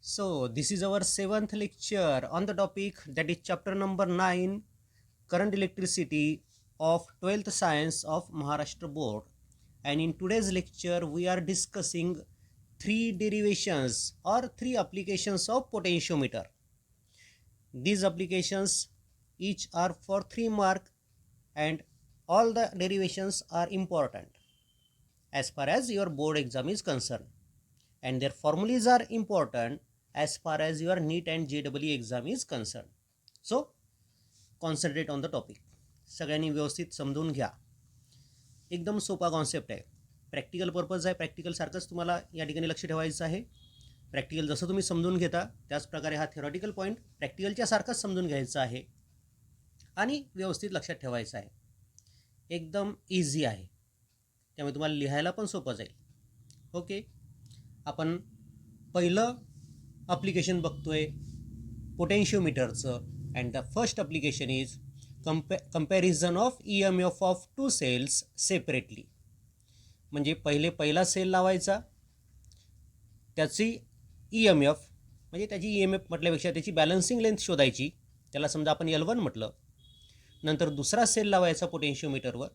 So, this is our seventh lecture on the topic that is chapter number 9 Current Electricity of 12th Science of Maharashtra Board. And in today's lecture, we are discussing three derivations or three applications of potentiometer. These applications each are for 3 mark and all the derivations are important as far as your board exam is concerned, and their formulas are important as far as your NEET and JEE exam is concerned. So concentrate on the topic. सगळ्यांनी व्यवस्थित समजून घ्या. एकदम सोपा concept आहे. Practical purpose आहे. प्रॅक्टिकलसारखंच तुम्हाला या ठिकाणी लक्ष ठेवायचं आहे. प्रॅक्टिकल जसं तुम्ही समजून घेता त्याच प्रकारे हा थेरॉटिकल पॉईंट प्रॅक्टिकलच्या सारखाच समजून घ्यायचा आहे आणि व्यवस्थित लक्षात ठेवायचं आहे. एकदम इझी आहे, त्यामुळे तुम्हाला लिहायला पण सोपं जाईल. ओके, आपण पहिलं ॲप्लिकेशन बघतोय पोटेन्शियोमीटरचं. And the first application is comparison of EMF of two cells separately. म्हणजे पहिला सेल लावायचा, त्याची EMF म्हणजे त्याची EMF म्हटल्यापेक्षा त्याची बॅलन्सिंग लेंथ शोधायची, त्याला समजा आपण L1 म्हटलं. नंतर दुसरा सेल लावायचा पोटेन्शियोमीटरवर,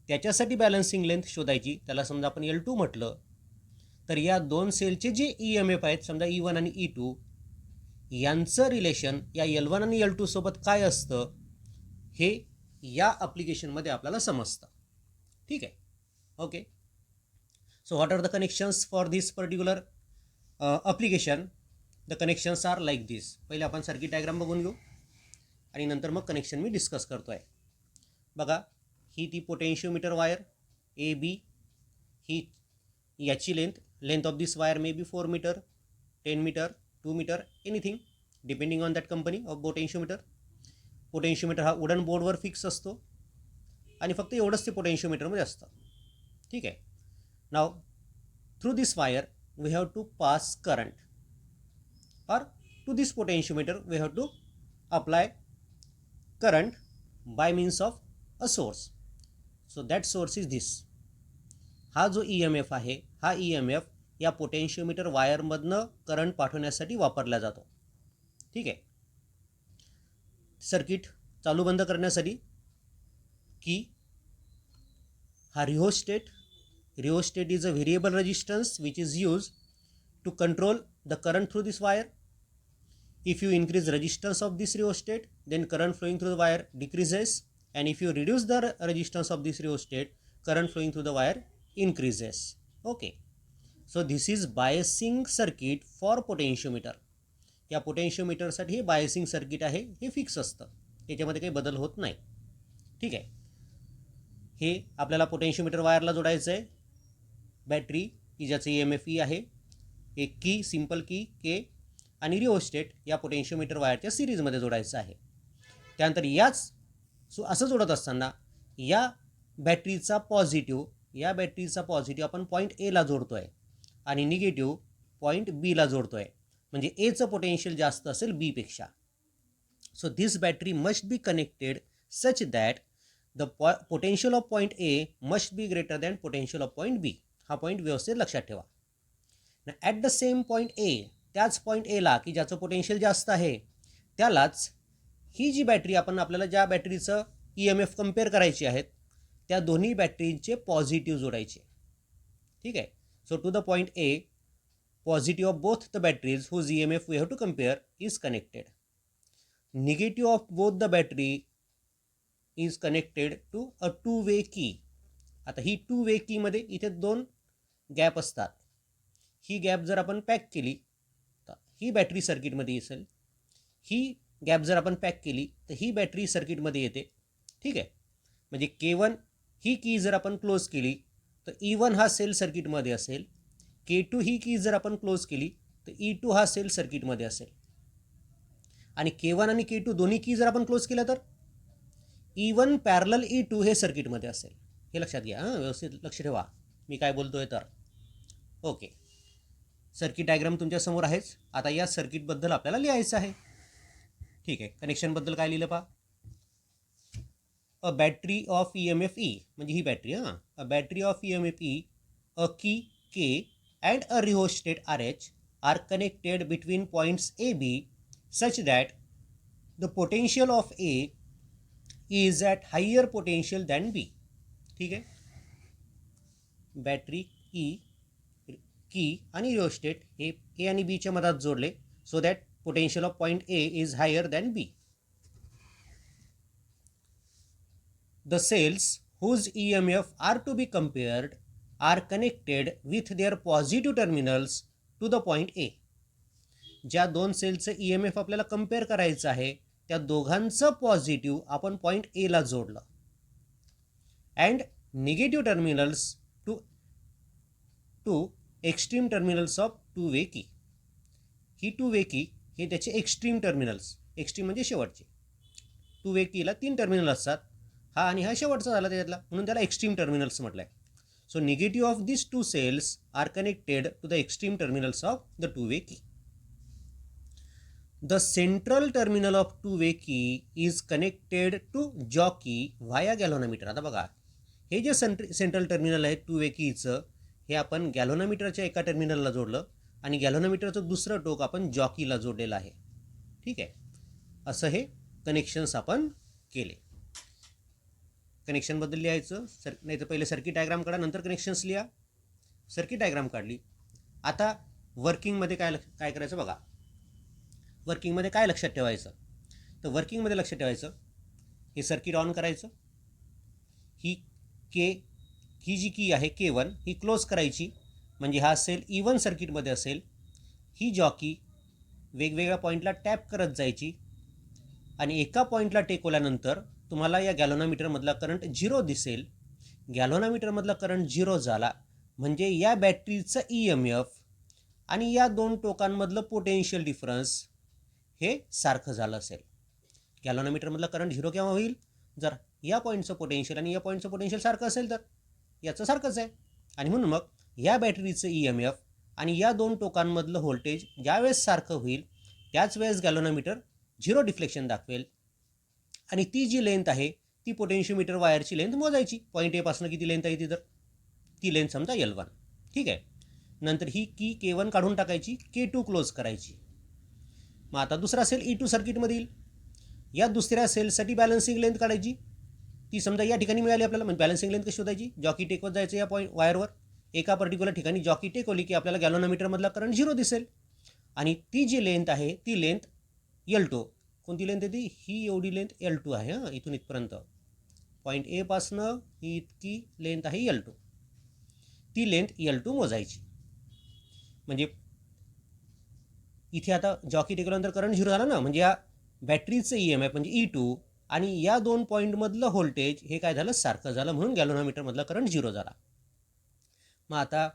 त्याच्यासाठी बॅलन्सिंग लेंथ शोधायची, त्याला समजा आपण L2 म्हटलं. तर या दोन सेलचे जे EMF आहेत समजा E1 आणि E2 यांचं रिलेशन या L1 आणि L2 सोबत काय असतं हे या ॲप्लिकेशनमध्ये आपल्याला समजतं. ठीक आहे. Okay, so what are the connections for this particular application. The connections are like this. पहिले आपण सर्किट डायग्राम बघून घेऊ आणि नंतर मग कनेक्शन मी डिस्कस करतो आहे. बघा, ही ती पोटेन्शियोमीटर वायर AB, ही याची length of this wire may be 4 metre, 10 metre, 2 metre, anything depending on that company of potentiometer. Potentiometer हा वुडन बोर्डवर फिक्स असतो आणि फक्त एवढंच ते पोटेन्शियोमीटरमध्ये असतं. ठीक आहे. Now through this wire we have to pass current, और to this potentiometer we have to apply current by means of a source. So that source is this. हा जो EMF आहे, हा EMF या पोटेन्शियोमीटर वायरमधनं करंट पाठवण्यासाठी वापरला जातो. ठीक आहे. सर्किट चालू बंद करण्यासाठी की हा rheostat is a variable resistance which is use to control the current through this wire. If you increase resistance of this rheostat, then current flowing through the wire decreases, and if you reduce the resistance of this rheostat, current flowing through the wire increases. Okay, so this is biasing circuit for potentiometer. या पोटेन्शियोमीटरसाठी हे biasing circuit आहे, हे fix असतं, त्याच्यामध्ये काही बदल होत नाही. ठीक आहे. हे आपल्याला पोटेन्शियोमीटर वायरला जोडायचं आहे. बॅटरी की ज्याचं EMF E आहे, एक की सिंपल की K आणि रिओस्टेट या पोटेन्शियोमीटर वायरच्या सिरीजमध्ये जोडायचं आहे. त्यानंतर असं जोडत असताना या बॅटरीचा पॉझिटिव्ह आपण पॉईंट Aला जोडतो आहे आणि निगेटिव्ह पॉईंट Bला जोडतो आहे. म्हणजे Aचं पोटेन्शियल जास्त असेल Bपेक्षा. So this battery must be connected such that the potential of point A must be greater than potential of point B. हा पॉईंट व्यवस्थित लक्षात ठेवा. At the same point A, त्याच पॉईंट Aला की ज्याचं पोटेन्शियल जास्त आहे त्यालाच ही जी बॅटरी आपल्याला ज्या बॅटरीचं EMF कम्पेअर करायची आहेत त्या दोन्ही बॅटरींचे पॉझिटिव्ह जोडायचे. ठीक आहे. So to the point A, positive of both the batteries whose EMF we have to compare is connected. Negative of both the battery is connected to a two-way key. आता ही two-way key मध्ये इथे दोन gap असतात. ही gap जर आपण pack केली तर ही battery सर्किटमध्ये असेल, ही गॅप जर आपण पॅक केली तर ही बॅटरी सर्किटमध्ये येते. ठीक आहे. म्हणजे K1 ही की जर आपण क्लोज केली तर E1 हा सेल सर्किटमध्ये असेल. K2 ही की जर आपण क्लोज केली तर E2 हा सेल सर्किटमध्ये असेल. आणि K1 आणि K2 दोन्ही की जर आपण क्लोज केल्या तर E1 पॅरलल E2 हे सर्किटमध्ये असेल. हे लक्षात घ्या. व्यवस्थित लक्ष ठेवा मी काय बोलतोय तर. ओके, सर्किट डायग्राम तुमच्यासमोर आहेच. आता या सर्किटबद्दल आपल्याला लिहायचं आहे. ठीक आहे. कनेक्शनबद्दल काय लिहिलं पहा. A battery of EMF E, म्हणजे ही battery. A battery of EMF E, a key K and a rheostat RH are connected between points A, B such that the potential of A is at higher potential than B. ठीक आहे, battery की आणि rheostat हे ए आणि बीच्या मधात जोडले so that potential of point A is higher than B. The cells whose EMF are to be compared are connected with their positive terminals to the point A. ज्या दोन सेलचं EMF आपल्याला कम्पेअर करायचं आहे त्या दोघांचं पॉझिटिव्ह आपण point A ला जोडलं and negative terminals to extreme terminals of two way key. ही टू वे की हे त्याचे एक्स्ट्रीम टर्मिनल्स, एक्स्ट्रीम म्हणजे शेवटचे. टू वे कीला 3 टर्मिनल असतात, हा आणि हा शेवटचा झाला त्याच्यातला, म्हणून त्याला एक्स्ट्रीम टर्मिनल्स म्हटलं आहे. So negative of this two cells are connected to the extreme terminals of the two way key. The central terminal of two way key is connected to jockey via galvanometer. आता बघा, हे जे central terminal आहे two way कीचं, हे आपण गॅल्व्हनोमीटरच्या एका टर्मिनलला जोडलं आणि गॅल्व्हनोमीटरचं दुसरं टोक आपण जॉकीला जोडलेलं आहे. ठीक आहे, असं हे कनेक्शन्स आपण केले. कनेक्शनबद्दल लिहायचं नाही तर पहिले सर्किट डायग्राम काढा, नंतर कनेक्शन्स लिहा. सर्किट डायग्राम काढली. आता वर्किंगमध्ये काय करायचं बघा. वर्किंगमध्ये काय लक्षात ठेवायचं, तर वर्किंगमध्ये लक्षात ठेवायचं हे सर्किट ऑन करायचं. ही जी की आहे K1 ही क्लोज करायची, म्हणजे हा सेल E1 सर्किटमध्ये असेल. ही जॉकी वेगवेगळ्या पॉईंटला टॅप करत जायची आणि एका पॉईंटला टेकवल्यानंतर तुम्हाला या गॅल्व्हनोमीटरमधला करंट 0 दिसेल. गॅल्व्हनोमीटरमधला करंट 0 झाला म्हणजे या बॅटरीचं EMF आणि या दोन टोकांमधलं पोटेन्शियल डिफरन्स हे सारखं झालं असेल. गॅल्व्हनोमीटरमधला करंट 0 केव्हा होईल, जर या पॉईंटचं पोटेन्शियल आणि या पॉईंटचं पोटेन्शियल सारखं असेल तर याचं सारखंच आहे. आणि म्हणून मग या बॅटरीचं EMF आणि या दोन टोकांमधलं व्होल्टेज ज्यावेळेस सारखं होईल त्याच वेळेस गॅल्व्हनोमीटर 0 डिफ्लेक्शन दाखवेल आणि ती जी लेंथ आहे ती पोटेन्शियोमीटर वायरची लेंथ मोजायची. पॉईंट ए पासून किती लेंथ आहे ती, तर ती लेंथ समजा L1. ठीक आहे, नंतर ही की K1 काढून टाकायची, K2 क्लोज करायची. मग आता दुसरा सेल E2 सर्किटमध्ये येईल. या दुसऱ्या सेलसाठी बॅलन्सिंग लेंथ काढायची, ती समजा या ठिकाणी मिळाली आपल्याला. म्हणजे बॅलन्सिंग लेंथ कशी शोधायची, जॉकी टेकवत जायचं या पॉईंट वायरवर. एका पर्टिक्युलर ठिकाणी जॉकी टेकवली की आपल्याला गॅल्व्हनोमीटरमधला करंट 0 दिसेल आणि ती जी लेंथ आहे ती लेंथ L2. कोणती लेंथ आहे ती, ही एवढी लेंथ L2 आहे. हां, इथून इथपर्यंत पॉईंट ए पासनं ही इतकी लेंथ आहे L2. ती लेंथ L2 मोजायची. म्हणजे इथे आता जॉकी टेकल्यानंतर करंट 0 झाला ना, म्हणजे या बॅटरीचं EMF म्हणजे E2 आणि या दोन पॉईंटमधलं व्होल्टेज हे काय झालं, सारखं झालं, म्हणून गॅल्व्हनोमीटरमधला करंट 0 झाला. मग आता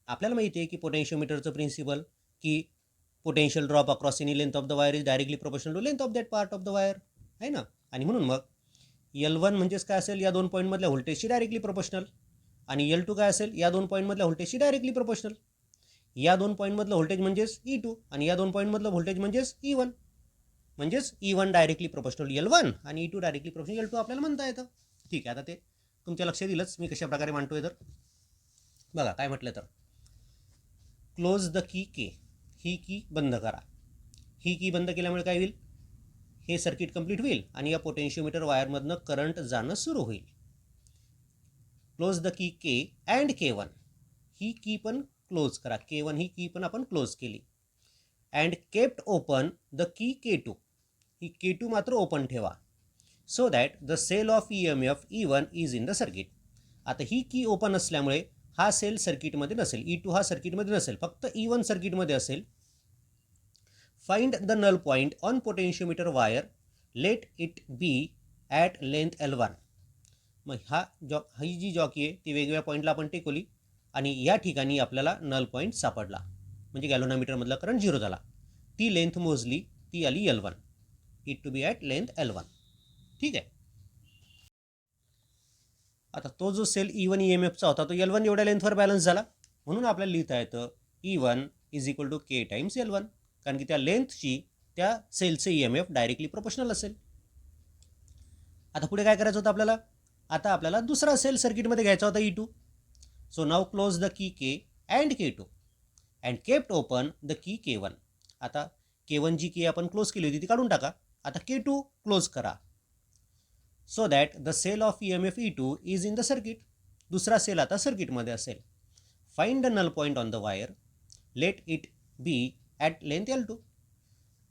आपल्याला माहिती आहे की पोटेन्शियोमीटरचं प्रिन्सिपल की potential drop across any length of the wire is directly proportional to length of that part of the wire आहे ना. आणि म्हणून मग L1 म्हणजेच काय असेल, या दोन पॉईंटमधल्या व्होल्टेजशी डायरेक्टली प्रोपोर्शनल, आणि L2 काय असेल, या दोन पॉईंटमधल्या व्होल्टेजशी डायरेक्टली प्रोपोर्शनल. या दोन पॉईंटमधलं व्होल्टेज म्हणजेच E2 आणि या दोन पॉईंटमधलं व्होल्टेज म्हणजेच E1, म्हणजेच E1 डायरेक्टली प्रोपोर्शनल L1 आणि E2 डायरेक्टली प्रोपोर्शनल L2 आपल्याला म्हणता येतं. ठीक आहे, आता ते तुमच्या लक्षात येईलच मी कशा प्रकारे मांडतोय. तर बघा काय म्हटलं, तर क्लोज द की K, ही की बंद करा. ही की बंद केल्यामुळे काय होईल, हे सर्किट कंप्लीट होईल आणि या पोटेन्शियोमीटर वायरमधनं करंट जाणं सुरू होईल. Close the key K and K1, ही की पण क्लोज करा. K1 ही की पण आपण क्लोज केली. And kept open the key K2, he K2 मात्र ओपन ठेवा. So that the cell of EMF E1 is in the circuit. आता ही की ओपन असल्यामुळे हा सेल सर्किटमध्ये नसेल, E2 हा सर्किटमध्ये नसेल, फक्त E1 सर्किटमध्ये असेल. Find the null point on potentiometer wire, let it be at length L1. मग ही जी जॉकी आहे ती वेगवेगळ्या पॉईंटला आपण टेकवली आणि या ठिकाणी आपल्याला नल पॉईंट सापडला, म्हणजे गॅल्व्हनोमीटरमधला करंट 0 झाला. ती लेंथ मोजली, ती आली L1. It to be at length L1. ठीक आहे, आता तो जो सेल E1 EMFचा होता तो L1 एवढ्या लेंथवर बॅलन्स झाला, म्हणून आपल्याला लिहिता येतं E1 is equal to K times L1, कारण की त्या लेंथची त्या सेलचे EMF डायरेक्टली प्रोपोर्शनल असेल. आता पुढे काय करायचं होतं आपल्याला, आता आपल्याला दुसरा सेल सर्किटमध्ये घ्यायचा होता E2. So now close the key K and K2. And kept open the key K1. आता K1 जी की आपण क्लोज केली होती ती काढून टाका. आता K2 क्लोज करा. So that the cell of EMF E2 is in the circuit. दुसरा सेल आता सर्किटमध्ये असेल. Find the null point on the wire. Let it be at length L2.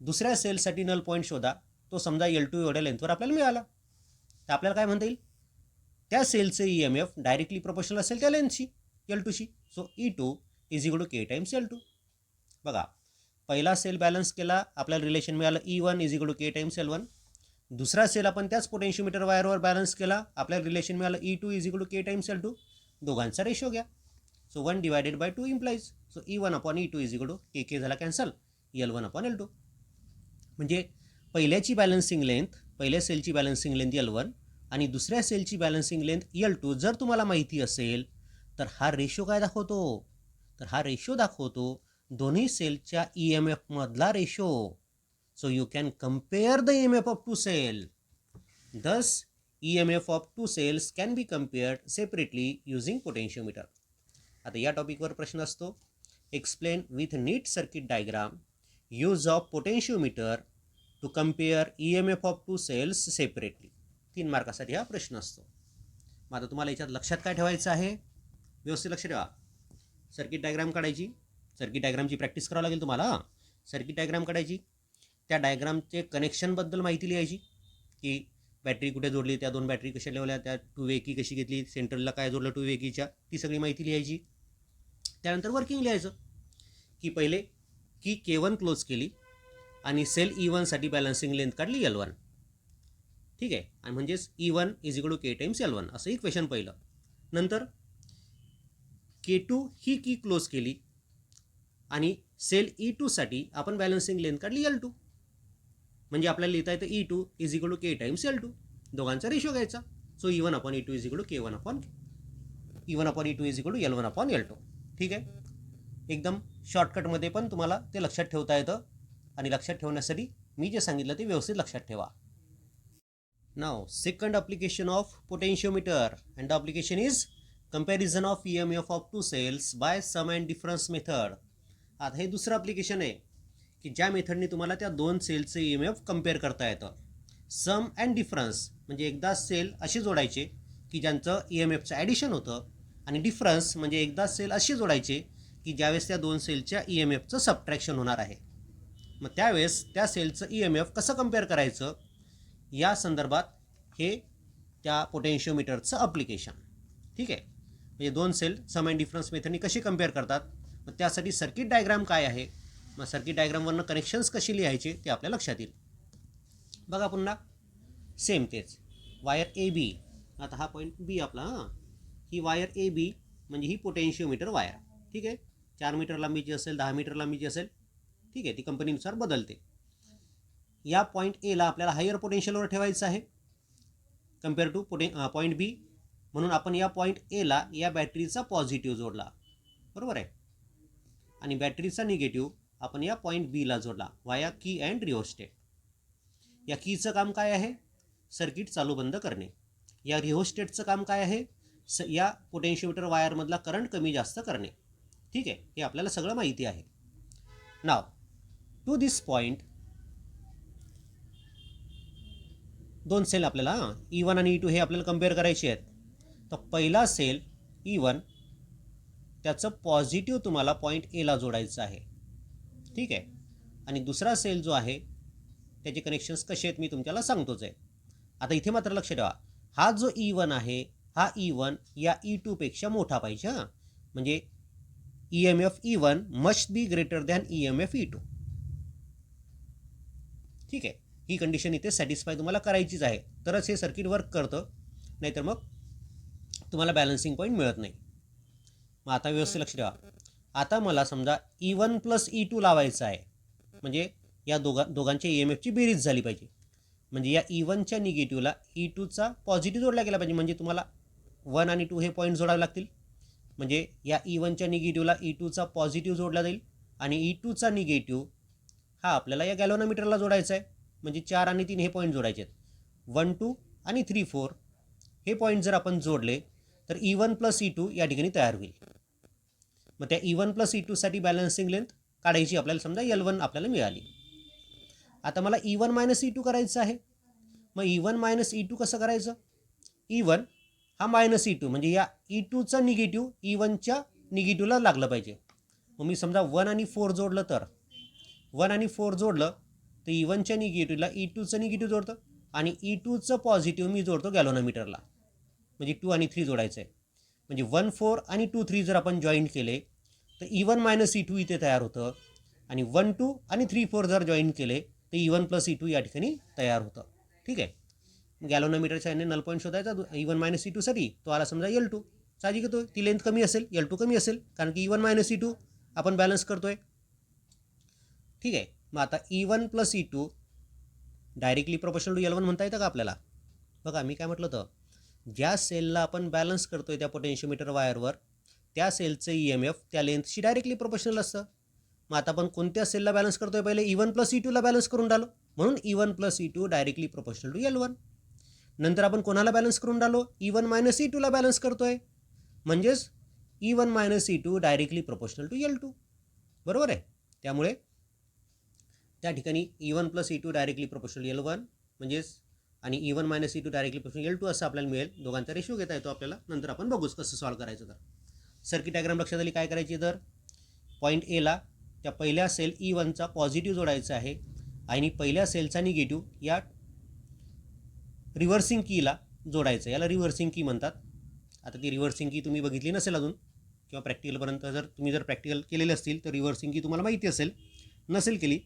दुसऱ्या सेलसाठी नल पॉईंट शोधा. तो समजा L2 एवढ्या लेंथवर आपल्याला मिळाला. तर आपल्याला काय म्हणता येईल, त्या सेलचे EMF डायरेक्टली प्रोपोर्शनल असेल त्या लेंथशी L2शी. So E2 is equal to K times L2. बघा, पहिला सेल बॅलन्स केला, आपल्याला रिलेशन मिळालं E1 is equal to K times L1. दुसरा सेल आपण त्याच पोटेन्शियोमीटर वायरवर बॅलन्स केला, आपल्याला रिलेशन मिळालं E2 is equal to K times L2. दोघांचा रेशो घ्या. So 1 divided by 2 implies. So E1 upon E2 is equal to K झाला कॅन्सल, L1 अपॉन L2. म्हणजे पहिल्याची बॅलन्सिंग लेंथ, पहिल्या सेलची बॅलन्सिंग लेंथ L1 आणि दुसऱ्या सेलची बॅलन्सिंग लेंथ L2 जर तुम्हाला माहिती असेल तर हा रेशो काय दाखवतो, तर हा रेशो दाखवतो दोन्ही सेलच्या EMF मधला ratio. So you can compare the EMF of two cell. Thus EMF of two cells can be compared separately using potentiometer. आता या टॉपिकवर प्रश्न असतो, explain with neat circuit diagram use of potentiometer to compare EMF of two cells separately. 3 मार्कासाठी हा प्रश्न असतो. मग आता तुम्हाला याच्यात लक्षात काय ठेवायचं आहे, व्यवस्थित लक्ष ठेवा. सर्किट डायग्राम काढायची, सर्किट डायग्रामची प्रॅक्टिस करावं लागेल तुम्हाला. सर्किट डायग्राम काढायची, त्या डायग्रामचे कनेक्शनबद्दल माहिती लिहायची, की बॅटरी कुठे जोडली, त्या 2 बॅटरी कशा लावल्या, त्या 2 वे की कशी घेतली, सेंटरला काय जोडलं 2 वे कीच्या, ती सगळी माहिती लिहायची. त्यानंतर वर्किंग लिहायचं, की पहिले की K1 क्लोज केली आणि सेल E1 साठी बॅलन्सिंग लेंथ काढली L1. ठीक आहे, आणि म्हणजेच E1 is equal to K times L1 असं इक्वेशन पहिलं. नंतर K2 ही की क्लोज केली आणि सेल E2 साठी आपण बॅलन्सिंग लेंथ काढली L2. म्हणजे आपल्याला लिहिता येतं E2 is equal to K times L2. दोघांचा रेशो घ्यायचा. So E1 upon E2 is equal to K1 upon E1 upon E2 is equal to L1 upon L2. ठीक आहे, एकदम शॉर्टकटमध्ये पण तुम्हाला ते लक्षात ठेवता येतं. आणि लक्षात ठेवण्यासाठी मी जे सांगितलं ते व्यवस्थित लक्षात ठेवा. Now second application of potentiometer and the application is comparison of EMF of two cells by sum and difference method. आता हे दुसरं ॲप्लिकेशन आहे की ज्या मेथडने तुम्हाला त्या 2 सेलचे EMF कम्पेअर करता येतं. सम अँड डिफरन्स म्हणजे एकदा सेल असे जोडायचे की ज्यांचं EMFचं ॲडिशन होतं, आणि डिफरन्स म्हणजे एकदा सेल असे जोडायचे की ज्यावेळेस त्या 2 सेलच्या EMFचं सबट्रॅक्शन होणार आहे. मग त्यावेळेस त्या सेलचं EMF कसं कम्पेअर करायचं या संदर्भात हे त्या पोटेन्शियोमीटरचं ॲप्लिकेशन. ठीक आहे, म्हणजे 2 सेल सम अँड डिफरन्स मेथडनी कशी कम्पेअर करतात. मग त्यासाठी सर्किट डायग्राम काय आहे, मग सर्किट डायग्रामवरनं कनेक्शन्स कशी लिहायचे ते आपल्या लक्षात येईल. बघा पुन्हा सेम तेच, वायर AB. आता हा पॉईंट B आपला, ही वायर AB म्हणजे ही पोटेन्शियोमीटर वायर. ठीक आहे, 4 मीटर लांबीची असेल, 10 मीटर लांबीची असेल. ठीक आहे, ती कंपनीनुसार बदलते. या पॉईंट Aला आपल्याला हायर पोटेन्शियलवर ठेवायचं आहे कम्पेअर टू पॉईंट B. म्हणून आपण या पॉईंट Aला या बॅटरीचा पॉझिटिव्ह जोडला, बरोबर आहे, आणि बॅटरीचा निगेटिव्ह आपण या पॉईंट Bला जोडला वाया की अँड रिओस्टेट. या कीचं काम काय आहे, सर्किट चालू बंद करणे. या रिओस्टेटचं काम काय आहे, या पोटेन्शियोमीटर वायरमधला करंट कमी जास्त करणे. ठीक आहे, हे आपल्याला सगळं माहिती आहे. नाव टू दिस पॉईंट 2 सेल आपल्याला E1 आणि E2 हे आपल्याला कम्पेअर करायचे आहेत. तर पहिला सेल E1 त्याचं पॉझिटिव्ह तुम्हाला पॉईंट Aला जोडायचं आहे. ठीक आहे, आणि दुसरा सेल जो आहे त्याचे कनेक्शन्स कसे आहेत मी तुमच्याला सांगतोच आहे. आता इथे मात्र लक्ष ठेवा, हा जो E1 आहे हा E1 या E2 पेक्षा मोठा पाहिजे. हां, म्हणजे EMF E1 must be greater than EMF E2. ठीक आहे, ही कंडिशन इथे सॅटिस्फाय तुम्हाला करायचीच आहे, तरच हे सर्किट वर्क करतं, नाहीतर मग तुम्हाला बॅलन्सिंग पॉईंट मिळत नाही. मग आता व्यवस्थित लक्ष ठेवा. आता मला समजा E1 प्लस E2 लावायचं आहे, म्हणजे या दोघांच्या EMFची बेरीज झाली पाहिजे. म्हणजे या E1च्या निगेटिव्हला E2चा पॉझिटिव्ह जोडला गेला पाहिजे. म्हणजे तुम्हाला 1 आणि 2 हे पॉईंट जोडावे लागतील. म्हणजे या E1च्या निगेटिव्हला E2चा पॉझिटिव्ह जोडला जाईल, आणि E2चा निगेटिव्ह हा आपल्याला या गॅल्व्हनोमीटरला जोडायचा आहे. म्हणजे 4 आणि 3 हे पॉईंट जोडायचे आहेत. 1, 2 आणि 3, 4 हे पॉईंट जर आपण जोडले तर E1 प्लस E2 या ठिकाणी तयार होईल. मग त्या E1 प्लस E2 साठी बॅलन्सिंग लेंथ काढायची आपल्याला, समजा L1 आपल्याला मिळाली. आता मला E1 मायनस E2 करायचं आहे. मग E1 मायनस E2 कसं करायचं? E1 हा मायनस E2 म्हणजे या E2चं निगेटिव्ह E1च्या निगेटिव्हला लागलं पाहिजे. मग मी समजा 1 आणि 4 जोडलं तर 1 आणि 4 जोडलं तर E1च्या निगेटिव्हला E2चं निगेटिव्ह जोडतं आणि E2चं पॉझिटिव्ह मी जोडतो गॅलोनोमीटरला. म्हणजे 2 आणि 3 जोडायचं आहे. म्हणजे 1 4 आणि 2 3 जर आपण जॉईंट केले तर E1 मायनस E2 इथे तयार होतं आणि 1 2 आणि 3 4 जर जॉईन केले तर E1 प्लस E2 या ठिकाणी तयार होतं. ठीक आहे. गॅलोनोमीटरच्या याने नल पॉईंट शोधायचा E1 मायनस E2 साठी. तो आला समजा L2. साहजिक येतो, ती लेंथ कमी असेल, L2 कमी असेल कारण की E1 मायनस E2 आपण बॅलन्स करतोय. ठीक आहे. मग आता E1 plus E2 directly proportional to L1 म्हणता येतं का आपल्याला? बघा मी काय म्हटलं होतं, ज्या सेलला आपण बॅलन्स करतोय त्या पोटेन्शियोमीटर वायरवर त्या सेलचं EMF त्या लेंथशी डायरेक्टली प्रोपोर्शनल असतं. मग आता आपण कोणत्या सेलला बॅलन्स करतोय? पहिले E1 प्लस E2 ला बॅलन्स करून डालो, म्हणून E1 plus E2 directly proportional to L1. नंतर आपण कोणाला बॅलन्स करून डालो? E1 मायनस E2 ला बॅलन्स करतोय, म्हणजेच E1 minus E2 directly proportional to L2. बरोबर आहे. त्यामुळे त्या ठिकाणी E1 plus E2 directly proportional L1 म्हणजेच आणि E1 minus E2 directly proportional L2 असं आपल्याला मिळेल. दोघांचा रेशिओ घेता येतो आपल्याला, नंतर आपण बघूच कसं सॉल्व्ह करायचं. तर सर्किट डायग्राम लक्षात आली काय करायची? तर पॉईंट एला त्या पहिल्या सेल E1चा पॉझिटिव्ह जोडायचा आहे आणि पहिल्या सेलचा निगेटिव्ह या रिव्हर्सिंग कीला जोडायचं. याला रिव्हर्सिंग की म्हणतात. आता ती रिव्हर्सिंग की तुम्ही बघितली नसेल अजून किंवा प्रॅक्टिकलपर्यंत जर प्रॅक्टिकल केलेले असतील तर रिव्हर्सिंग की तुम्हाला माहिती असेल. नसेल केली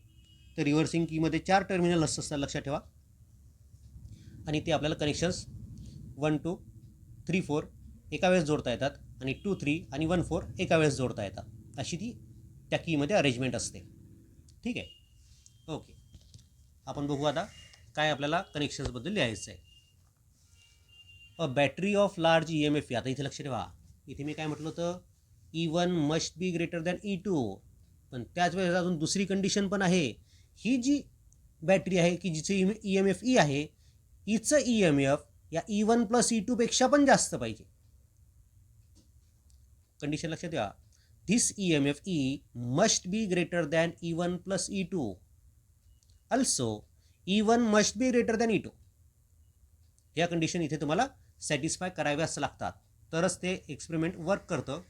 तर रिव्हर्सिंग कीमध्ये 4 टर्मिनल असतात, लक्षात ठेवा. आणि ते आपल्याला कनेक्शन्स 1 2 3 4 एका वेळेस जोडता येतात आणि 2 3 आणि 1 4 एका वेळेस जोडता येतात. अशी ती त्या कीमध्ये अरेंजमेंट असते. ठीक आहे. ओके. आपण बघू आता काय आपल्याला कनेक्शन्सबद्दल लिहायचं आहे. अ बॅटरी ऑफ लार्ज EMF. आता इथे लक्ष ठेवा, इथे मी काय म्हटलं होतं, E1 must be greater than E2. पण त्याच वेळेस अजून दुसरी कंडिशन पण आहे. ही जी बॅटरी आहे की जिचं EMF E आहे, हिचं EMF या E1 प्लस E2 पेक्षा पण जास्त पाहिजे. कंडिशन लक्षात ठेवा. This EMF E must be greater than E1 plus E2. Also E1 must be greater than E2. या कंडिशन इथे तुम्हाला सॅटिस्फाय कराव्याच लागतात, तरच ते एक्सपेरिमेंट वर्क करतं,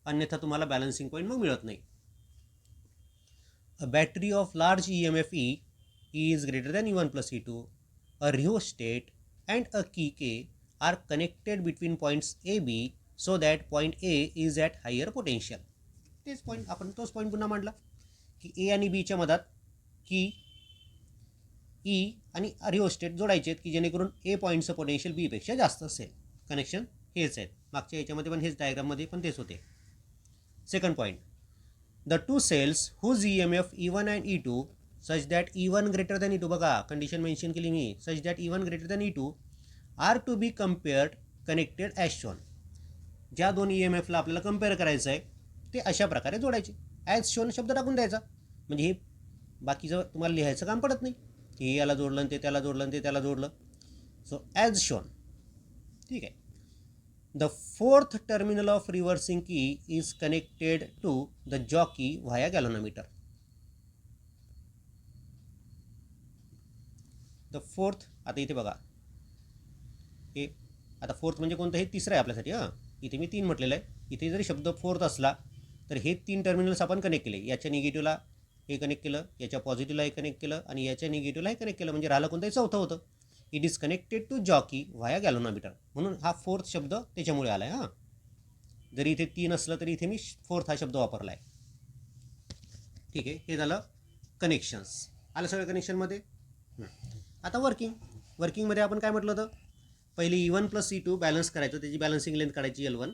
अन्यथा तुम्हाला बॅलन्सिंग पॉईंट मग मिळत नाही. A battery of large EMF E is greater than E1 plus E2. A rheostat and a key K are connected between points A, B so that point A is at higher potential. तेच point आपण तोच point पुन्हा मांडला की A आणि Bच्या मधात की E आणि रिओस्टेट जोडायचे आहेत की जेणेकरून A पॉईंटचं पोटेन्शियल B पेक्षा जास्त असेल. कनेक्शन हेच आहेत. मागच्या याच्यामध्ये पण हेच, डायग्राममध्ये पण तेच होते. Second point, the two cells whose EMF E1 and E2 such that E1 greater than E2. बघा कंडिशन मेन्शन केली मी, such that E1 greater than E2 are to be compared connected as shown. ज्या दोन EMFला आपल्याला compare करायचं आहे ते अशा प्रकारे जोडायचे. ॲज शोन शब्द टाकून द्यायचा, म्हणजे हे बाकीचं तुम्हाला लिहायचं काम पडत नाही. हे याला जोडलं, ते त्याला जोडलं, ते त्याला जोडलं. So as shown. ठीक आहे. The fourth terminal of reversing key is connected to the jockey via galvanometer. The fourth, आता इथे बघा, हे आता फोर्थ म्हणजे कोणतं? हे तिसरं आहे आपल्यासाठी. हां, इथे मी 3 म्हटलेलं आहे. इथे जरी शब्द फोर्थ असला तर हे 3 टर्मिनल्स आपण कनेक्ट केले. याच्या निगेटिव्हला हे कनेक्ट केलं, याच्या पॉझिटिव्हला हे कनेक्ट केलं आणि याच्या निगेटिव्हला हे कनेक्ट केलं, म्हणजे राहिलं कोणतंही चौथं होतं. It is connected to jockey via galvanometer, म्हणून हा फोर्थ शब्द त्याच्यामुळे आला आहे. हां, जरी इथे 3 असलं तरी इथे मी फोर्थ हा शब्द वापरला आहे. ठीक आहे. हे झालं कनेक्शन्स. आलं सगळं कनेक्शनमध्ये. आता वर्किंगमध्ये आपण काय म्हटलं होतं, पहिले E1 प्लस E2 बॅलन्स करायचं, त्याची बॅलन्सिंग लेंथ काढायची L1.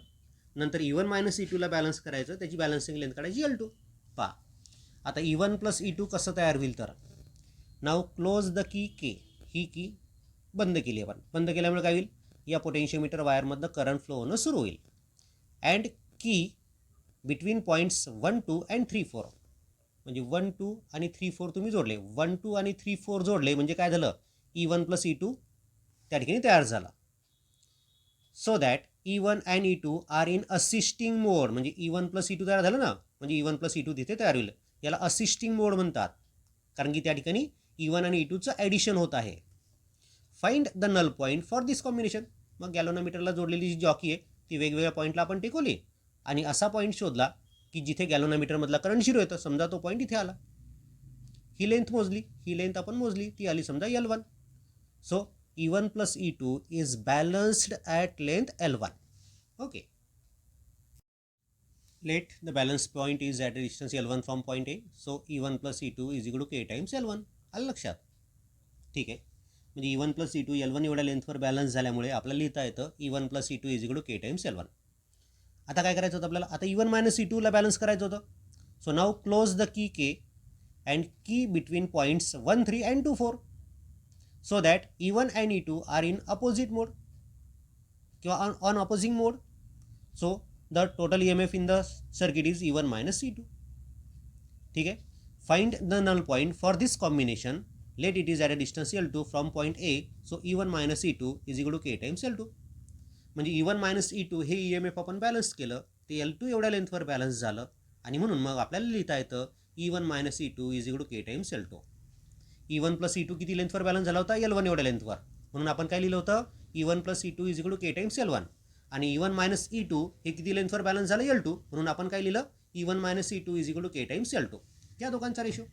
नंतर E1 मायनस E2 ला बॅलन्स करायचं, त्याची बॅलन्सिंग लेंथ काढायची L2. पहा आता E1 प्लस E2 कसं तयार होईल, तर नाव क्लोज द की के. ही की बंद केली आपण. बंद केल्यामुळे काय होईल, या पोटेन्शियोमीटर वायरमधनं करंट फ्लो होणं सुरू होईल. अँड की बिटवीन पॉईंट्स 1 2 अँड 3 4, म्हणजे 1 2 आणि 3 4 तुम्ही जोडले. 1 2 आणि 3 4 जोडले म्हणजे काय झालं, E1 प्लस E2 त्या ठिकाणी तयार झाला. So that E1 and E2 are in assisting mode, म्हणजे E1 प्लस E2 तयार झालं ना, म्हणजे E1 प्लस E2 तिथे तयार होईल, याला असिस्टिंग मोड म्हणतात, कारण की त्या ठिकाणी E1 आणि E2चं ॲडिशन होत आहे. Find the null point for this combination. मग गॅलोनोमीटरला जोडलेली जी जॉकी आहे ती वेगवेगळ्या पॉईंटला आपण टेकवली आणि असा पॉईंट शोधला की जिथे गॅलोनोमीटरमधला करंट 0 येतं, समजा तो पॉईंट इथे आला. ही लेंथ मोजली, ही लेंथ आपण मोजली, ती आली समजा L1. So E1 plus E2 is balanced at length L1. Okay. Let the balance point is at a distance L1 from point A. So E1 plus E2 is equal to K times L1. आलं लक्षात? ठीक आहे. म्हणजे E1 plus E2 L1 एवढ्या लेंथवर balance झाल्यामुळे आपल्याला लिहिता येतं E1 plus E2 is equal to K times L1. आता काय करायचं होतं आपल्याला? आता E1 minus E2 ला बॅलन्स करायचं होतं. So now close the key K and key between points 1, 3 and 2, 4. So that E1 and E2 are in opposite mode किंवा on opposing mode. So the total EMF in the circuit is E1 minus E2. ठीक आहे. Find the null point for this combination. Let it is at a distance L2 from point A. So E1 minus E2 is equal to K times L2. म्हणजे E1 minus E2 हे EMF आपण balance केलं, ते L2 एवढ्या लेंथवर balance झालं आणि म्हणून मग आपल्याला लिहिता येतं E1 minus E2 is equal to K times L2. E1 plus E2 किती लेंथवर बॅलन्स झाला होता? L1 एवढ्या लेंथवर, म्हणून आपण काय लिहिलं होतं? E1 plus E2 is equal to K times L1. आणि E1 मायनस E2 हे किती लेंथवर बॅलन्स झालं? L2, म्हणून आपण काय लिहिलं? E1 minus E2 is equal to K times L2. या दोघांचा ratio.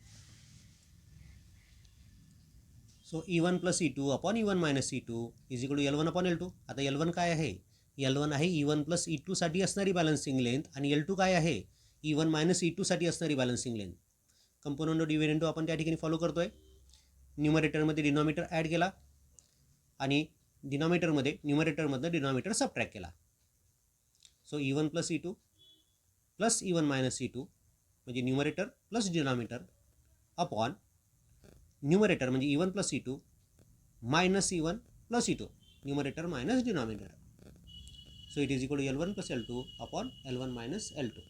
So E1 plus E2 upon E1 minus E2 is equal to L1 upon L2. आता L1 काय आहे? L1 आहे E1 प्लस E2 साठी असणारी बॅलन्सिंग लेंथ आणि L2 काय आहे? E1 मायनस E2 साठी असणारी बॅलन्सिंग लेंथ. कंपोनंट डिव्हिडंड आपण त्या ठिकाणी फॉलो करतोय. न्यूमरेटरमध्ये डिनॉमिनेटर ॲड केला आणि न्यूमरेटरमधनं डिनॉमिनेटर सबट्रॅक्ट केला. So E1 plus E2 plus E1 minus E2 म्हणजे numerator plus denominator upon numerator म्हणजे E1 plus E2 minus E1 plus E2, numerator minus denominator. So it is equal to L1 plus L2 upon L1 minus L2.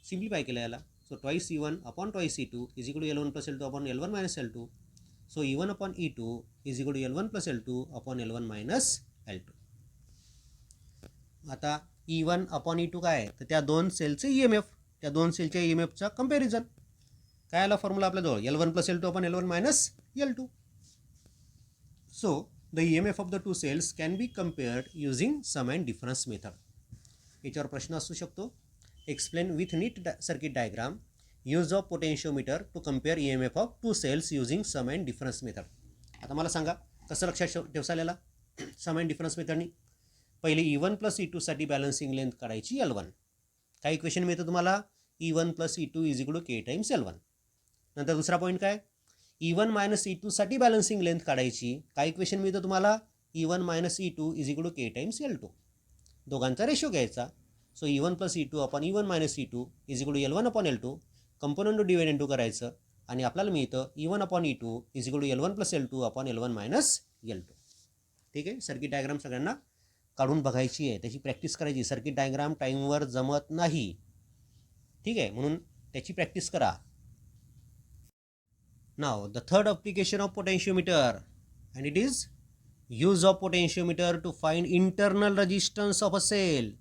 Simplify केलं याला. So twice E1 upon twice E2 is equal to L1 plus L2 upon L1 minus L2. So E1 upon E2 is equal to L1 plus L2 upon L1 minus L2. आता E1 upon E2 काय आहे? तर त्या दोन सेलचे EMF, त्या दोन सेलच्या EMFचा कंपॅरिझन. काय आला फॉर्म्युला आपल्याजवळ? L1 plus L2 upon L1 minus L2. So the EMF of the two cells can be compared using sum and difference method. याच्यावर प्रश्न असू शकतो. Explain with neat circuit diagram use of potentiometer to compare EMF of two cells using sum and difference method. आता मला सांगा कसं लक्षात ठेवसालेला सम and difference मेथडनी. पहिले E1 प्लस E2 साठी बॅलन्सिंग लेंथ काढायची L1. काय इक्वेशन मिळतं तुम्हाला? E1 plus E2 is equal to K times L1. नंतर दुसरा पॉईंट काय? E1 मायनस E2 साठी बॅलन्सिंग लेंथ काढायची. काय इक्वेशन मिळतं तुम्हाला? E1 minus E2 is equal to K times L2. दोघांचा रेशो घ्यायचा. So E1 plus E2 upon E1 minus E2 is equal to L1 upon L2. Component divide into करायचं आणि आपल्याला मिळतं E1 upon E2 is equal to L1 plus L2 upon L1 minus L2. ठीक आहे. Circuit diagram सगळ्यांना काढून बघायची आहे, त्याची प्रॅक्टिस करायची. सर्किट डायग्राम टाईमवर जमत नाही, ठीक आहे, म्हणून त्याची प्रॅक्टिस करा. Now the third application of potentiometer and it is use of potentiometer to find internal resistance of a cell.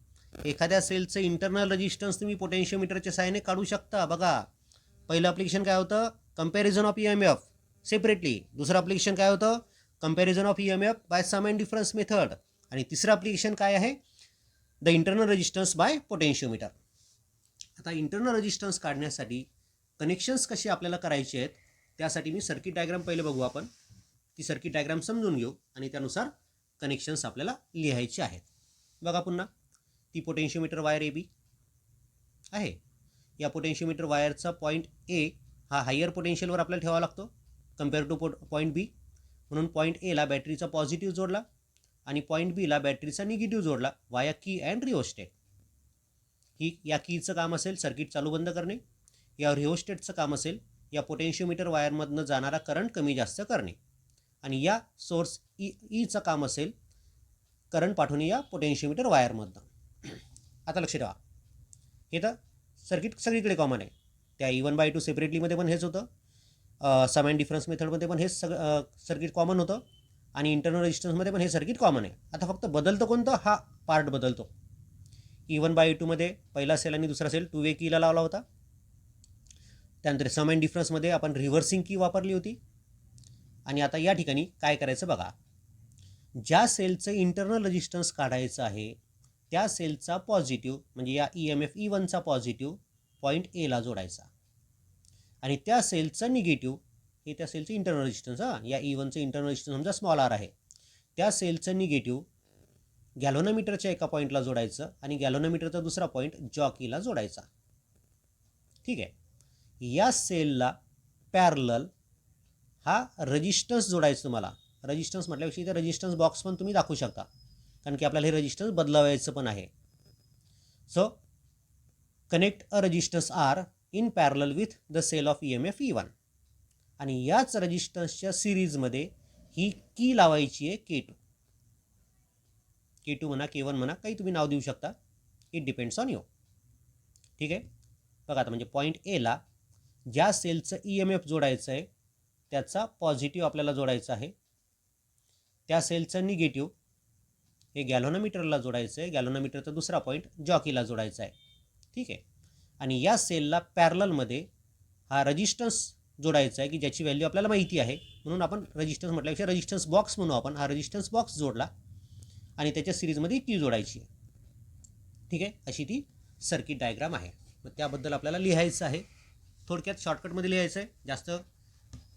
एखाद्या सेलचं इंटरनल रेजिस्टन्स तुम्ही पोटेन्शियोमीटरच्या सहाय्याने काढू शकता. बघा, पहिलं ॲप्लिकेशन काय होतं? Comparison of EMF separately. दुसरं ॲप्लिकेशन काय होतं? Comparison of EMF by sum and difference method. आणि तिसरं ॲप्लिकेशन काय आहे? The internal resistance by potentiometer. आता इंटरनल रेजिस्टन्स काढण्यासाठी कनेक्शन्स कसे आपल्याला करायचे आहेत त्यासाठी मी सर्किट डायग्राम पहिले बघू आपण. ती सर्किट डायग्राम समजून घेऊ आणि त्यानुसार कनेक्शन्स आपल्याला लिहायचे आहेत. बघा पुन्हा, ती पोटेन्शियोमीटर वायर AB आहे. या पोटेन्शियोमीटर वायरचा पॉईंट A हा हायर पोटेन्शियलवर आपल्याला ठेवावा लागतो कम्पेअर टू पॉईंट B. म्हणून पॉईंट Aला बॅटरीचा पॉझिटिव्ह जोडला आणि पॉईंट Bला बॅटरीचा निगेटिव्ह जोडला वाया की अँड रिओस्टेट. या कीचं काम असेल सर्किट चालू बंद करणे. या रिओस्टेटचं काम असेल या पोटेन्शियोमीटर वायरमधनं जाणारा करंट कमी जास्त करणे. आणि या सोर्स ईचं काम असेल करंट पाठवणे या पोटेन्शियोमीटर वायरमधनं. आता लक्ष ठेवा, हे तर सर्किट सगळीकडे कॉमन आहे. त्या E1/2 सेपरेटलीमध्ये पण हेच होतं, सम अँड डिफरन्स मेथडमध्ये पण हेच सर्किट कॉमन होतं. आणि इंटरनल रेजिस्टन्समध्ये पण हे सर्किट कॉमन आहे. आता फक्त बदलतं कोणतं, हा पार्ट बदलतो. E1/E2 मध्ये पहिला सेल आणि दुसरा सेल 2 वे कीला लावला होता. त्यानंतर सम अँड डिफरन्समध्ये आपण रिव्हर्सिंग की वापरली होती. आणि आता या ठिकाणी काय करायचं बघा, ज्या सेलचं इंटरनल रेजिस्टन्स काढायचं आहे त्या सेलचा पॉझिटिव्ह म्हणजे या EMF E1चा पॉझिटिव्ह पॉईंट एला जोडायचा आणि त्या सेलचं निगेटिव्ह हे त्या सेलचं इंटरनल रेजिस्टन्स, या E1चं इंटरनल रेजिस्टन्स समजा स्मॉल आर आहे, त्या सेलचं निगेटिव्ह गॅल्व्हनोमीटरच्या एका पॉईंटला जोडायचं आणि गॅल्व्हनोमीटरचा दुसरा पॉईंट जॉकीला जोडायचा. ठीक आहे. या सेलला पॅरलल हा रेजिस्टन्स जोडायचं तुम्हाला. रेजिस्टन्स म्हटल्यापेक्षा इथे रेजिस्टन्स बॉक्स पण तुम्ही दाखवू शकता, कारण की आपल्याला हे रेजिस्टन्स बदलावायचं पण आहे. So connect a resistance R in parallel with the cell of EMF E1 आणि याच रेजिस्टन्सच्या सिरीजमध्ये ही की लावायची आहे K2. K2 म्हणा, K1 म्हणा, काही तुम्ही नाव देऊ शकता, इट डिपेंड्स ऑन यू. ठीक आहे. बघा आता म्हणजे पॉईंट एला ज्या सेलचं EMF जोडायचं आहे त्याचा पॉझिटिव्ह आपल्याला जोडायचा आहे, त्या सेलचं निगेटिव्ह हे गॅल्व्हनोमीटरला जोडायचं आहे, गॅल्व्हनोमीटरचा दुसरा पॉईंट जॉकीला जोडायचा आहे. ठीक आहे. आणि या सेलला पॅरललमध्ये हा रेजिस्टन्स जोडायचा आहे की ज्याची व्हॅल्यू आपल्याला माहिती आहे, म्हणून आपण रेजिस्टन्स म्हटल्यापेक्षा रेजिस्टन्स बॉक्स म्हणू आपण. हा रेजिस्टन्स बॉक्स जोडला आणि त्याच्या सिरीजमध्ये की जोडायची आहे. ठीक आहे. अशी ती सर्किट डायग्राम आहे. मग त्याबद्दल आपल्याला लिहायचं आहे, थोडक्यात शॉर्टकटमध्ये लिहायचं आहे, जास्त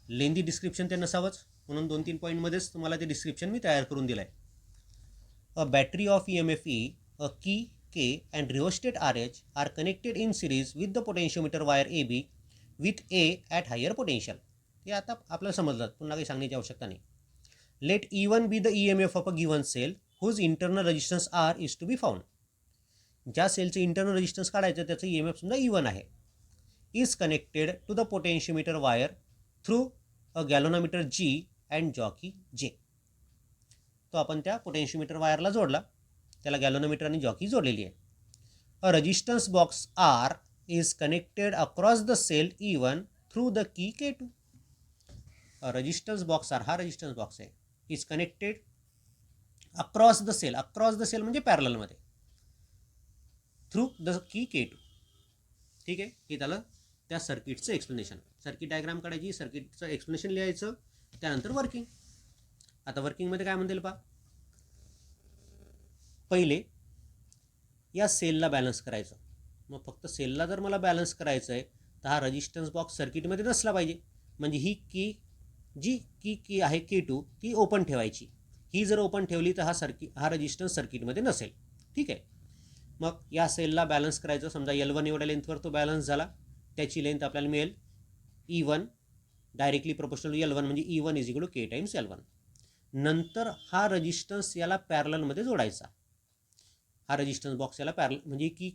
लेंदी डिस्क्रिप्शन ते नसावंच, म्हणून 2-3 पॉईंटमध्येच तुम्हाला ते डिस्क्रिप्शन मी तयार करून दिलं आहे. अ battery of EMF E, a key K and rheostat RH are connected in series with the potentiometer wire AB with A at higher potential. हे आता आपल्याला समजलं, पुन्हा काही सांगण्याची आवश्यकता नाही. Let E1 be the EMF of a given cell whose internal resistance R is to be found. ज्या सेलचं इंटरनल रेजिस्टन्स काढायचं त्याचं EMF समजा E1 आहे, is connected to the potentiometer wire through a galvanometer G and jockey J. तो आपण त्या potentiometer वायरला जोडला, त्याला गॅल्व्हनोमीटर आणि जॉकी जोडलेली आहे. A resistance box R is connected across the cell E1 through the key K2. Resistance box R, हा resistance box आहे, is connected across the cell. Across the cell म्हणजे पॅरललमध्ये, थ्रू द की K2. ठीक आहे. हे झालं त्या सर्किटचं explanation. Circuit diagram काढायची, सर्किटचं एक्सप्लेनेशन लिहायचं, त्यानंतर वर्किंग. आता वर्किंगमध्ये काय म्हणतील पहा, पहिले या सेलला बॅलन्स करायचं. मग फक्त सेलला जर मला बॅलन्स करायचं आहे तर हा रेजिस्टन्स बॉक्स सर्किटमध्ये नसला पाहिजे, म्हणजे ही की जी की आहे K2 ती ओपन ठेवायची. ही जर ओपन ठेवली तर हा रेजिस्टन्स सर्किटमध्ये नसेल. ठीक आहे. मग या सेलला बॅलन्स करायचं, समजा L1 एवढ्या लेंथवर तो बॅलन्स झाला, त्याची लेंथ आपल्याला मिळेल E1 डायरेक्टली प्रोपोर्शनल L1 म्हणजे E1 is equal to K times L1. नंतर हा रेजिस्टन्स याला पॅरललमध्ये जोडायचा. हा रेजिस्टन्स बॉक्स याला पॅरल म्हणजे की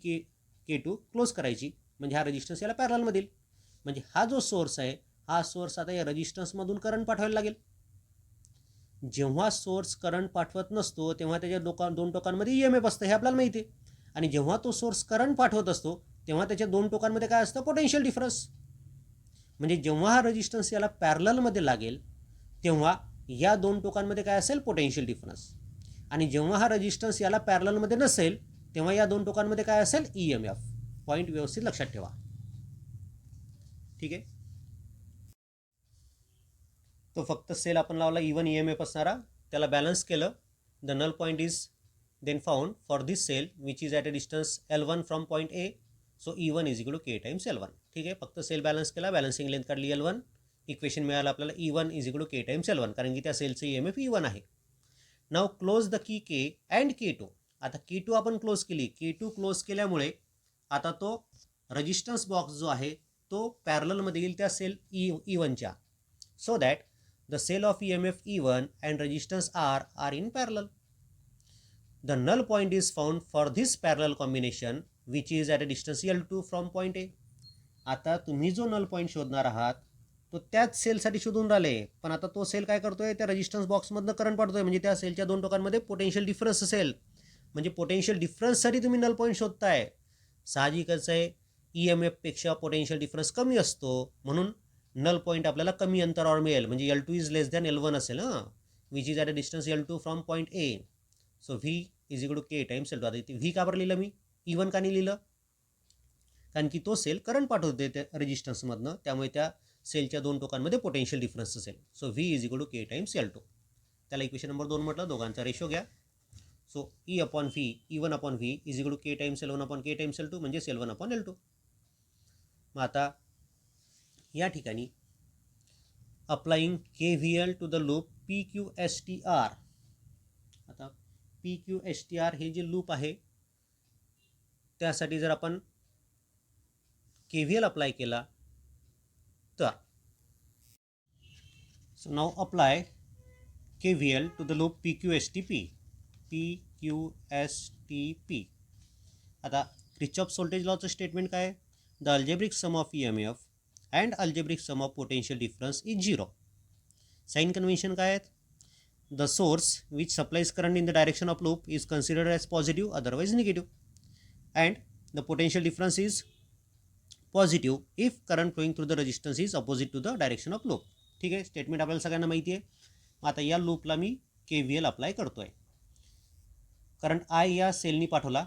K2 क्लोज करायची, म्हणजे हा रेजिस्टन्स याला पॅरलमध्ये येईल. म्हणजे हा जो सोर्स आहे, हा सोर्स आता या रेजिस्टन्समधून करंट पाठवायला लागेल. जेव्हा सोर्स करंट पाठवत नसतो तेव्हा त्याच्या दोन टोकांमध्ये EMF असतं, हे आपल्याला माहिती आहे. आणि जेव्हा तो सोर्स करंट पाठवत असतो तेव्हा त्याच्या दोन टोकांमध्ये काय असतं, पोटेन्शियल डिफरन्स. म्हणजे जेव्हा हा रेजिस्टन्स याला पॅरललमध्ये लागेल तेव्हा या दोन टोकांमध्ये काय असेल, पोटेन्शियल डिफरन्स. आणि जेव्हा हा रेजिस्टन्स याला पॅरललमध्ये नसेल तेव्हा या दोन टोकांमध्ये काय असेल, EMF. पॉईंट व्यवस्थित लक्षात ठेवा. ठीक आहे. तो फक्त सेल आपण लावला E1 EMF असणारा, त्याला बॅलन्स केलं. The null point is then found for this cell which is at a distance L1 from point A. So E1 is equal to K times L1. ठीक आहे. फक्त सेल बॅलन्स केला, balancing length काढली L1, equation मिळालं आपल्याला E1 is equal to K times L1, कारण की त्या सेलचं EMF E1 आहे. Now close the key K and K2. आता K2 आपण क्लोज केली, K2 क्लोज केल्यामुळे आता तो रेजिस्टन्स बॉक्स जो आहे तो पॅरललमध्ये येईल त्या सेल E1च्या. So that the cell of EMF E1 and resistance R are in parallel. The null point is found for this parallel combination which is at a distance L2 from point A. आता तुम्ही जो null point शोधणार आहात तो त्याच सेलसाठी शोधून राहिले, पण आता तो सेल काय करतोय, त्या रेजिस्टन्स बॉक्समधनं करंट पाठवतोय, म्हणजे त्या सेलच्या दोन टोकांमध्ये पोटेन्शियल डिफरन्स असेल. म्हणजे पोटेन्शियल डिफरन्ससाठी तुम्ही नल पॉईंट शोधताय. साहजिकच आहे, EMF पेक्षा पोटेन्शियल डिफरन्स कमी असतो, म्हणून नल पॉईंट आपल्याला कमी अंतरावर मिळेल, म्हणजे L2 is less than L1 असेल. Which is at a distance L2 from point A. So V is equal to K times L2. आता इथे व्ही का बरं लिहिलं मी, E1 का नाही लिहिलं, कारण की तो सेल करंट पाठवते त्या रेजिस्टन्समधनं, त्यामुळे त्या सेलच्या दोन टोकांमध्ये पोटेन्शियल डिफरन्स असेल. So V is equal to K times L2. त्याला इक्वेशन नंबर 2 म्हटलं, दोघांचा रेशो घ्या. So E upon V, E1 upon V is equal to K times L1 upon K times L2 म्हणजे L1 अपॉन L2. मग आता या ठिकाणी applying KVL to the loop PQSTR. आता PQSTR हे जे लूप आहे त्यासाठी जर आपण KVL अप्लाय केला तर, so now apply KVL to the loop PQSTP. आता क्रिचॉफ्स व्होल्टेज लॉचं स्टेटमेंट काय आहे, the algebraic sum of EMF and algebraic sum of potential difference is 0. Sign convention काय आहेत, the source which supplies current in the direction of loop is considered as positive otherwise negative, and the potential difference is positive if current flowing through the resistance is opposite to the direction of loop. ठीक आहे, statement आपल्याला सगळ्यांना माहिती आहे. आता या लूपला मी KVL apply करतो आहे. करंट I या सेलनी पाठवला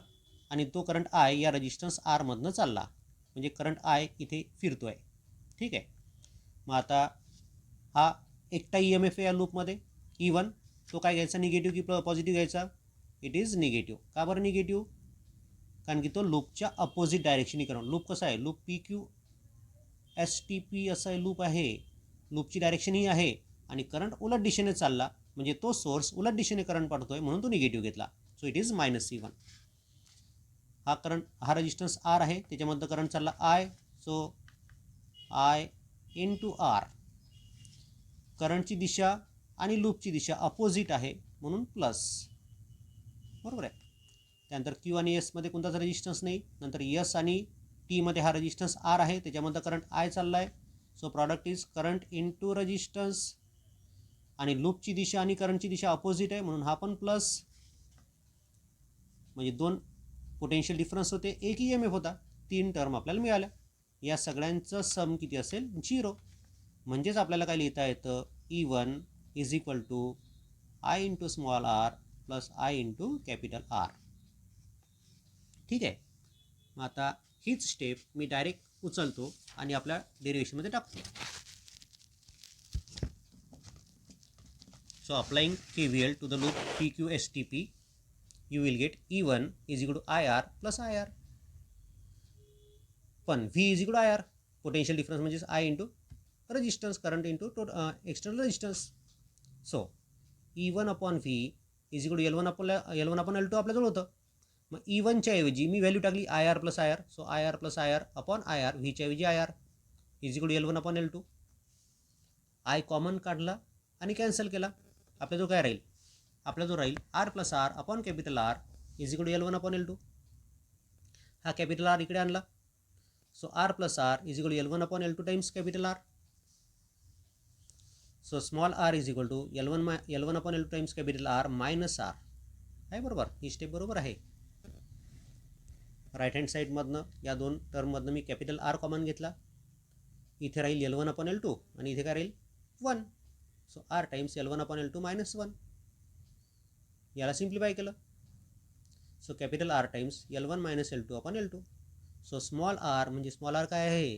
आणि तो करंट I या रेजिस्टन्स R मधनं चालला, म्हणजे करंट I इथे फिरतो आहे. ठीक आहे, मग आता हा एकटा EMF आहे या लूपमध्ये E1, तो काय घ्यायचा, निगेटिव्ह की पॉझिटिव्ह घ्यायचा, इट इज निगेटिव्ह. का बरं निगेटिव्ह, कारण की तो लूपच्या अपोजिट डायरेक्शनी करंट. लूप कसा आहे, लूप PQSTP असा लूप आहे, लूपची डायरेक्शन ही आहे आणि करंट उलट दिशेने चालला, म्हणजे तो सोर्स उलट दिशेने करंट पाठवतोय म्हणून तो निगेटिव्ह घेतला. So it is -E1. हा करंट, हा रेजिस्टन्स R आहे, त्याच्यामध्ये करंट चालला I, so I into R. करंटची दिशा आणि लूपची दिशा अपोजिट आहे म्हणून प्लस, बरोबर आहे. त्यानंतर Q आणि S मध्ये कोणताच रेजिस्टन्स नाही, नंतर S आणि T मध्ये हा रेजिस्टन्स R आहे, त्याच्यामध्ये करंट I चालला आहे. So product is current into resistance, आणि लूपची दिशा आणि करंटची दिशा अपोजिट आहे म्हणून हा पण प्लस, म्हणजे दोन पोटेन्शियल डिफरन्स होते, एक EMF होता, 3 टर्म आपल्याला मिळाल्या. या सगळ्यांचं सम किती असेल, 0. म्हणजेच आपल्याला काय लिहिता येतं, E1 is equal to I into small r plus I into capital R. ठीक आहे, मग आता हीच स्टेप मी डायरेक्ट उचलतो आणि आपल्या डेरिव्हेशनमध्ये टाकतो. So applying KVL to the loop PQSTP, you will get E1 is equal to IR plus IR. पण V is equal to IR, potential difference म्हणजे I into resistance, current into external resistance. So E1 upon V is equal to L1 upon L2 आपल्याजवळ होतं. मग E1च्या ऐवजी मी value टाकली IR plus IR. So IR plus IR upon IR, व्हीच्या ऐवजी IR is equal to L1 upon L2. I common काढला आणि कॅन्सल केला, आपल्याजवळ काय राहील, आपल्याजवळ राहील R plus R upon capital R is equal to L1 upon L2. हा कॅपिटल R इकडे आणला, so R plus R is equal to L1 upon L2 times capital R. So small r is equal to L1 upon L2 times capital R minus R आहे. बरोबर, ही step बरोबर आहे. Right hand साईडमधनं या दोन टर्ममधनं मी capital R common घेतला, इथे राहील L1 upon L2 आणि इथे काय राहील 1. So R times L1 upon L2 minus 1. याला सिम्प्लिफाय केलं, so capital R times L1 minus L2 upon L2. So small r म्हणजे स्मॉल r काय आहे,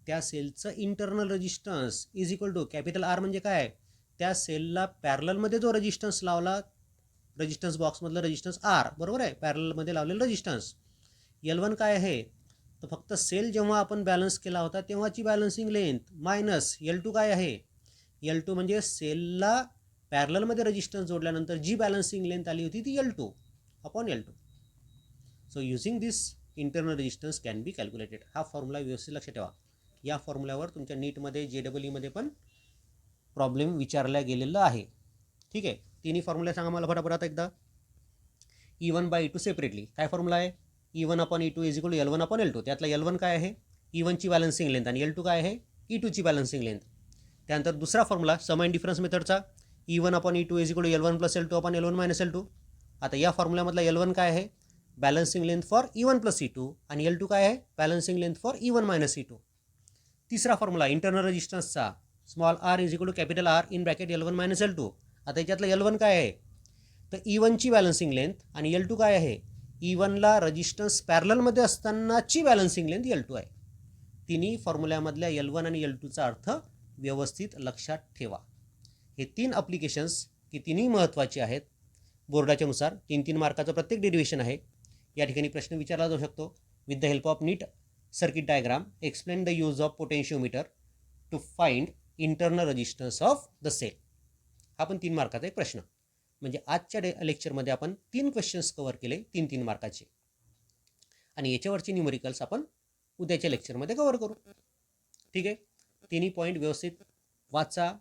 त्या सेलचं internal resistance is equal to capital R म्हणजे काय, त्या सेलला पॅरललमध्ये जो रेजिस्टन्स लावला, रेजिस्टन्स बॉक्समधलं रेजिस्टन्स R, बरोबर आहे, पॅरललमध्ये लावलेलं रेजिस्टन्स. L1 काय आहे, तर फक्त सेल जेव्हा आपण बॅलन्स केला होता तेव्हाची बॅलन्सिंग लेंथ मायनस L2 काय आहे, L2 म्हणजे सेलला पॅरललमध्ये रेजिस्टन्स जोडल्यानंतर जी बॅलन्सिंग लेंथ आली होती ती L2 upon L2. So using this internal resistance can be calculated. हा फॉर्म्युला व्यवस्थित लक्षात ठेवा. या फॉर्म्युल्यावर तुमच्या नीटमध्ये JEE पण प्रॉब्लेम विचारला गेलेला आहे. ठीक आहे, तिन्ही फॉर्म्युला सांगा मला फटाफट एकदा. E1 बाय E2 सेपरेटली काय फॉर्म्युला आहे, E1 upon E2 is equal to L1 upon L2. त्यातला L1 काय आहे, E1ची बॅलन्सिंग लेंथ, आणि L2 काय आहे, E2ची बॅलन्सिंग लेंथ. त्यानंतर दुसरा फॉर्म्युला सम अँड डिफरन्स मेथडचा, E1 upon E2 is equal to L1 plus L2 upon L1 minus L2. आता या फॉर्म्युल्यामधला L1 काय आहे, balancing length for E1 plus E2, आणि L2 काय आहे, balancing length for E1 minus E2. तिसरा formula internal रेजिस्टन्सचा, small r is equal to capital R in bracket L1 minus L2, आता याच्यातलं L1 काय आहे, तर E1ची बॅलन्सिंग लेंथ आणि L2 काय आहे, E1ला रेजिस्टन्स पॅरललमध्ये असतानाची बॅलन्सिंग लेंथ L2 आहे. तिन्ही फॉर्म्युल्यामधल्या L1 आणि L2चा अर्थ व्यवस्थित लक्षात ठेवा. हे 3 ॲप्लिकेशन्स की तिन्ही महत्त्वाचे आहेत. बोर्डाच्या नुसार 3-3 मार्काचं प्रत्येक डेरिव्हेशन आहे. या ठिकाणी प्रश्न विचारला जाऊ शकतो. With the help of neat circuit diagram explain the use of potentiometer to find internal resistance of the cell. हा पण 3 मार्काचा एक प्रश्न. म्हणजे आजच्या लेक्चरमध्ये आपण 3 क्वेश्चन्स कव्हर केले 3-3 मार्काचे, आणि याच्यावरचे न्यूमेरिकल्स आपण उद्याच्या लेक्चरमध्ये कव्हर करू. ठीक आहे. तिन्ही पॉईंट व्यवस्थित वाचा,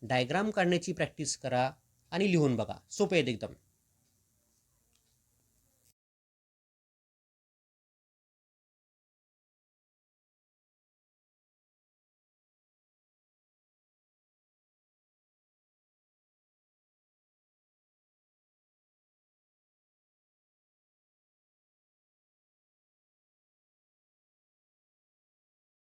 डायग्राम काढण्याची प्रॅक्टिस करा आणि लिहून बघा. सोपे आहेत एकदम.